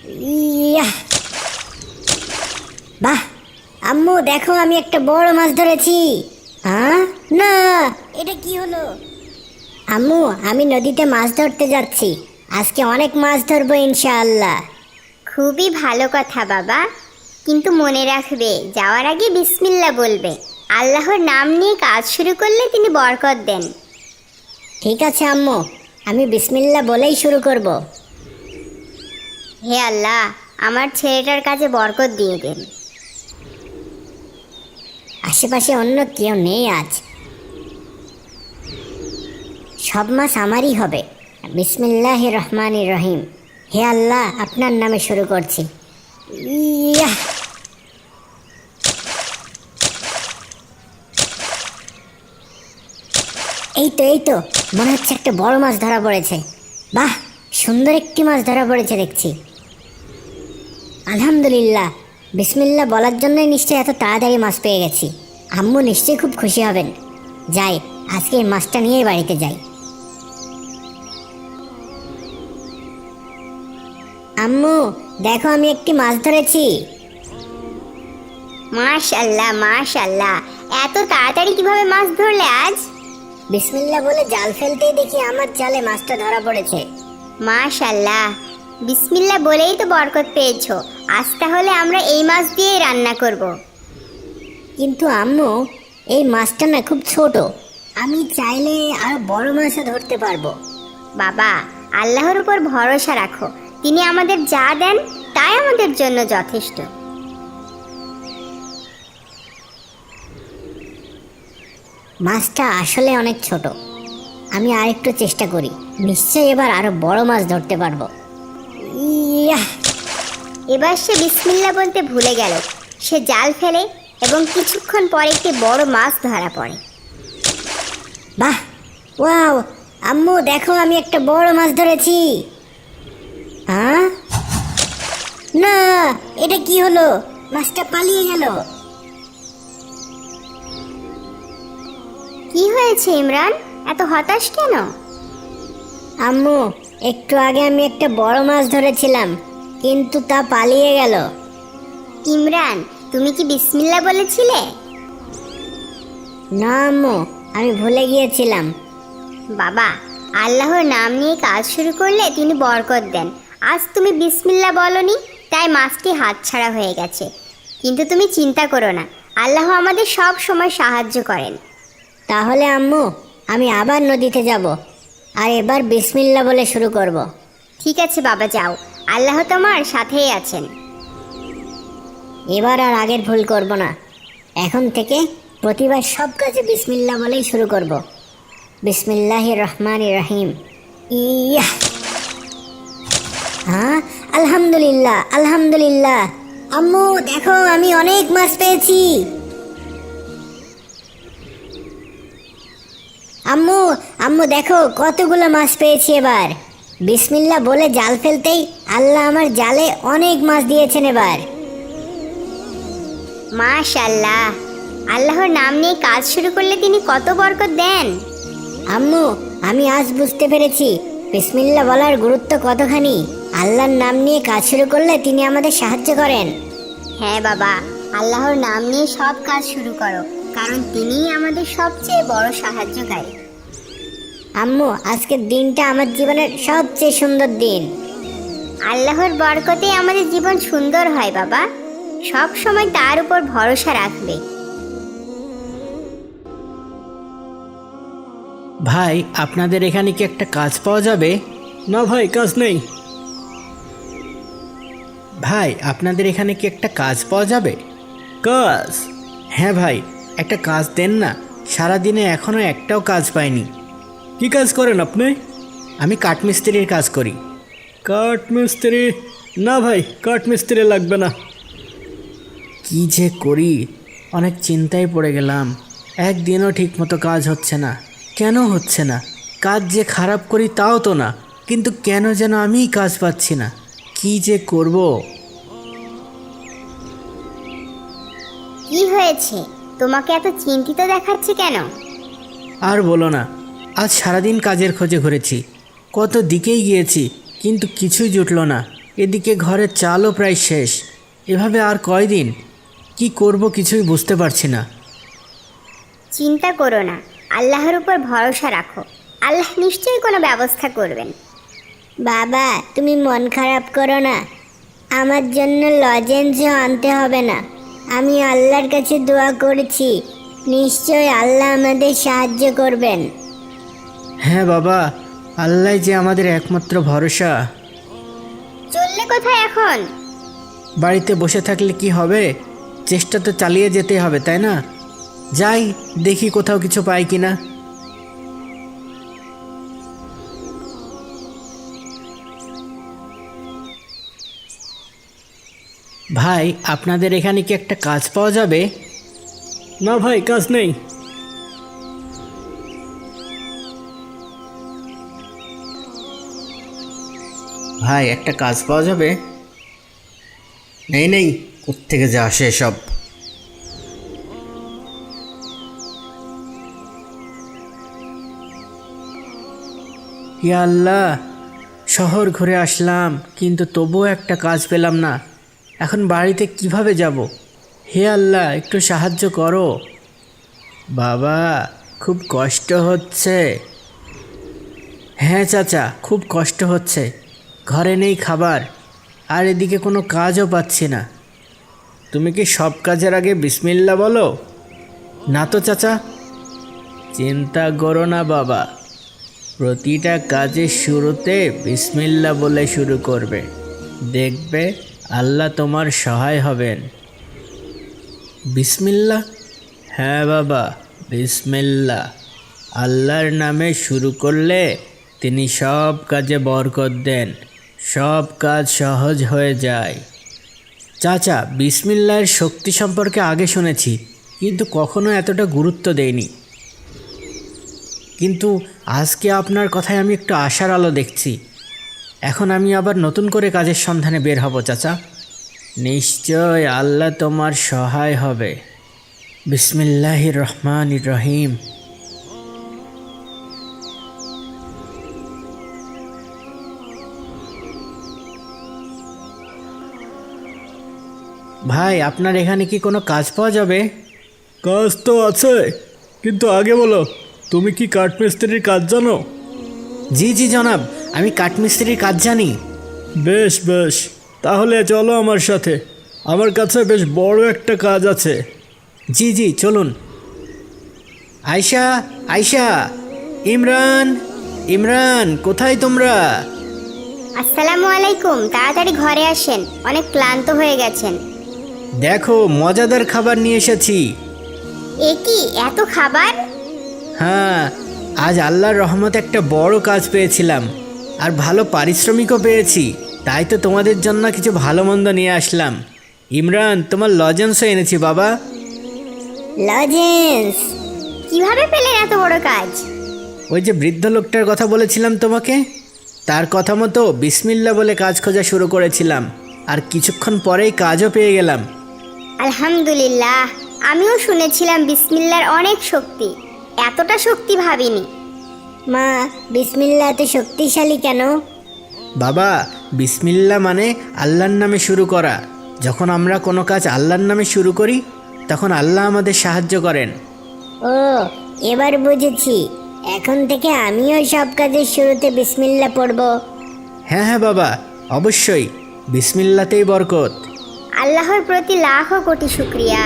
ইয়া, বাহ আম্মু দেখো আমি একটা বড় মাছ ধরেছি। হ্যাঁ না, এটা কি হলো? আম্মু আমি নদীতে মাছ ধরতে যাচ্ছি, আজকে অনেক মাছ ধরবো ইনশাআল্লাহ। খুবই ভালো কথা বাবা, কিন্তু মনে রাখবে যাওয়ার আগে বিসমিল্লাহ বলবে। আল্লাহর নাম নিয়ে কাজ শুরু করলে তিনি বরকত দেন। ঠিক আছে আম্মু, আমি বিসমিল্লাহ বলেই শুরু করব। হে আল্লাহ, আমার ছেলেটার কাছে বরকত দিয়ে দেন। আশেপাশে অন্য কেউ নেই আজ, সব মাছ আমারই হবে। বিসমিল্লাহির রহমানির রহিম। হে আল্লাহ আপনার নামে শুরু করছি। ইয়া, এই তো মনে হচ্ছে একটা বড় মাছ ধরা পড়েছে। বাহ, সুন্দর একটি মাছ ধরা পড়েছে দেখছি। আলহামদুলিল্লাহ, বিসমিল্লাহ বলার জন্যই নিশ্চয়ই এত তাড়াতাড়ি মাছ পেয়ে গেছি। আম্মু নিশ্চয়ই খুব খুশি হবেন। যাই, আজকে এই মাছটা নিয়ে বাড়িতে যাই। আম্মু দেখো আমি একটি মাছ ধরেছি। মাশাআল্লাহ মাশাআল্লাহ, এত তাড়াতাড়ি কিভাবে মাছ ধরলে আজ? বিসমিল্লাহ বলে জাল ফেলতেই দেখি আমার জালে মাছটা ধরা পড়েছে। মাশাআল্লাহ, বিসমিল্লাহ বলেই তো বরকত পেয়েছো। আজ তাহলে আমরা এই মাছ দিয়েই রান্না করব। কিন্তু আম্মু এই মাছটা না খুব ছোট, আমি চাইলে আরো বড় মাছও ধরতে পারবো। বাবা, আল্লাহর উপর ভরসা রাখো, তিনি আমাদের যা দেন তাই আমাদের জন্য যথেষ্ট। মাছটা আসলে অনেক ছোট, আমি আরেকটু চেষ্টা করি, নিশ্চয়ই এবার আরো বড় মাছ ধরতে পারবো। ইয়া, এবার সে বিসমিল্লাহ বলতে ভুলে গেল। সে জাল ফেলে এবং কিছুক্ষণ পরে একটি বড় মাছ ধরা পড়ে। বাহ, ওয়াও আম্মু দেখো আমি একটা বড় মাছ ধরেছি। হ্যাঁ না, এটা কি হলো? মাছটা পালিয়ে গেল। কি হয়েছে ইমরান, এত হতাশ কেন? আম্মু একটু আগে আমি একটা বড় মাছ ধরেছিলাম, কিন্তু তা পালিয়ে গেল। ইমরান, তুমি কি বিসমিল্লাহ বলেছিলে? না আম্মু, আমি ভুলে গিয়েছিলাম। বাবা, আল্লাহর নাম নিয়ে কাজ শুরু করলে তিনি বরকত দেন। আজ তুমি বিসমিল্লাহ বলনি, তাই মাছটি হাতছাড়া হয়ে গেছে। কিন্তু তুমি চিন্তা করো না, আল্লাহ আমাদের সব সময় সাহায্য করেন। তাহলে আম্মু আমি আবার নদীতে যাব, আর এবার বিসমিল্লাহ বলে শুরু করব। ঠিক আছে বাবা, যাও, আল্লাহ তোমার সাথেই আছেন। এবার আর আগের ভুল করব না, এখন থেকে প্রতিবার সব কাজে বিসমিল্লাহ বলেই শুরু করব। বিসমিল্লাহির রহমানির রহিম। ইয়া, হ্যাঁ আলহামদুলিল্লাহ আলহামদুলিল্লাহ। আম্মু দেখো আমি অনেক মাছ পেয়েছি। আম্মু আম্মু দেখো কতগুলো মাছ পেয়েছি এবার। বিসমিল্লাহ বলে জাল ফেলতেই আল্লাহ আমার জালে অনেক মাছ দিয়েছেন এবার। মাশাআল্লাহ, আল্লাহর নাম নিয়ে কাজ শুরু করলে তিনি কত বরকত দেন। আম্মু আমি আজ বুঝতে পেরেছি বিসমিল্লাহ বলার গুরুত্ব কতখানি। আল্লাহর নাম নিয়ে কাজ শুরু করলে তিনি আমাদের সাহায্য করেন। হ্যাঁ বাবা, আল্লাহর নাম নিয়ে সব কাজ শুরু করো, কারণ তিনিই আমাদের সবচেয়ে বড় সাহায্যকারী। আম্মু আজকের দিনটা আমার জীবনের সবচেয়ে সুন্দর দিন। আল্লাহর বরকতে আমাদের জীবন সুন্দর হয় বাবা, সব সময় তার উপর ভরসা রাখবে। ভাই, আপনাদের এখানে কি একটা কাজ পাওয়া যাবে? না ভাই, কাজ নেই। ভাই, আপনাদের এখানে কি একটা কাজ পাওয়া যাবে? কাজ? হ্যাঁ ভাই, একটা কাজ দেন না, সারাদিনে এখনও একটাও কাজ পাইনি। কি কাজ করেন আপনি? আমি কাঠমিস্ত্রির কাজ করি। কাঠমিস্ত্রি? না ভাই, কাঠমিস্ত্রি লাগবে না। কি যে করি, অনেক চিন্তায় পড়ে গেলাম। একদিনও ঠিকমতো কাজ হচ্ছে না। কেন হচ্ছে না? কাজ যে খারাপ করি তাও তো না, কিন্তু কেন যেন আমিই কাজ পাচ্ছি না। কি যে করব? কি হয়েছে, তোমাকে এত চিন্তিত দেখাচ্ছে কেন? আর বলো না, আজ সারাদিন কাজের খোঁজে ঘুরেছি, কত দিকেই গিয়েছি, কিন্তু কিছুই জুটলো না। এদিকে ঘরের চালও প্রায় শেষ। এভাবে আর কয়দিন কি করব কিছুই বুঝতে পারছি না। চিন্তা করো না, আল্লাহর উপর ভরসা রাখো, আল্লাহ নিশ্চয়ই কোনো ব্যবস্থা করবেন। বাবা তুমি মন খারাপ করো না, আমার জন্য লজেন্সও আনতে হবে না। আমি আল্লাহর কাছে দোয়া করেছি, নিশ্চয় আল্লাহ আমাদের সাহায্য করবেন। হ্যাঁ বাবা, আল্লাহ যে আমাদের একমাত্র ভরসা। চললে কোথায় এখন? বাড়িতে বসে থাকলে কি হবে, চেষ্টা তো চালিয়ে যেতে হবে, তাই না? যাই দেখি কোথাও কিছু পাই কিনা। ভাই, আপনাদের এখানে কি একটা কাজ পাওয়া যাবে? না ভাই, কাজ নেই। ভাই, একটা কাজ পাওয়া যাবে? নেই নেই, কোত্থেকে যে আসে সব। ইয়া আল্লাহ, শহর ঘুরে আসলাম কিন্তু তবুও একটা কাজ পেলাম না। এখন বাড়িতে কিভাবে যাব? হে আল্লাহ, একটু সাহায্য করো। বাবা, খুব কষ্ট হচ্ছে। হ্যাঁ চাচা, খুব কষ্ট হচ্ছে। ঘরে নেই খাবার, আর এদিকে কোনো কাজও পাচ্ছি না। তুমি কি সব কাজের আগে বিসমিল্লাহ বলো? না তো চাচা। চিন্তা করো না বাবা, প্রতিটা কাজের শুরুতে বিসমিল্লাহ বলে শুরু করবে, দেখবে আল্লাহ তোমার সহায় হবেন। বিসমিল্লাহ? হ্যাঁ বাবা, বিসমিল্লাহ। আল্লাহর নামে শুরু করলে তিনি সব কাজে বরকত দেন, সব কাজ সহজ হয়ে যায়। চাচা, বিসমিল্লাহর শক্তি সম্পর্কে আগে শুনেছি, কিন্তু কখনো এতটা গুরুত্ব দেইনি। কিন্তু আজকে আপনার কথায় আমি একটু আশার আলো দেখছি। এখন আমি আবার নতুন করে কাজের সন্ধানে বের হব চাচা। নিশ্চয় আল্লাহ তোমার সহায় হবে। বিসমিল্লাহির রহমানির রহিম। ভাই, আপনার এখানে কি কোনো কাজ পাওয়া যাবে? কাজ তো আছে, কিন্তু আগে বলো, তুমি কি কাঠমিস্ত্রির কাজ জানো? জি জি জনাব, আমি কাঠমিস্ত্রির কাজ জানি। বেশ বেশ, তাহলে চলো আমার সাথে, আমার কাছে বেশ বড় একটা কাজ আছে। জি জি চলুন। আয়শা, আয়শা, ইমরান, ইমরান, কোথায় তোমরা? আসসালামু আলাইকুম, তাড়াতাড়ি ঘরে আসেন, অনেক ক্লান্ত হয়ে গেছেন। দেখো, মজাদার খাবার নিয়ে এসেছি। এ কি এত খাবার? হ্যাঁ, আজ আল্লাহর রহমতে একটা বড় কাজ পেয়েছিলাম, আর ভালো পারিশ্রমিকও পেয়েছি। তাই তো তোমাদের জন্য কিছু ভালো মন্দ নিয়ে আসলাম। ইমরান, তোমার লজেন্সও এনেছি বাবা। লজেন্স? কিভাবে পেলেন এত বড় কাজ? ওই যে বৃদ্ধ লোকটার কথা বলেছিলাম তোমাকে, তার কথা মতো বিসমিল্লাহ বলে কাজ খোঁজা শুরু করেছিলাম, আর কিছুক্ষণ পরেই কাজও পেয়ে গেলাম। আলহামদুলিল্লাহ, আমিও শুনেছিলাম বিসমিল্লাহর অনেক শক্তি, এতটা শক্তি ভাবিনি। মা, বিসমিল্লাহ এত শক্তিশালী কেন? বাবা, বিসমিল্লাহ মানে আল্লাহর নামে শুরু করা। যখন আমরা কোনো কাজ আল্লাহর নামে শুরু করি, তখন আল্লাহ আমাদের সাহায্য করেন। ও, এবার বুঝেছি। এখন থেকে আমিও সব কাজের শুরুতে বিসমিল্লাহ পড়ব। হ্যাঁ হ্যাঁ বাবা, অবশ্যই, বিসমিল্লাতেই বরকত। আল্লাহর প্রতি লাখো কোটি শুকরিয়া।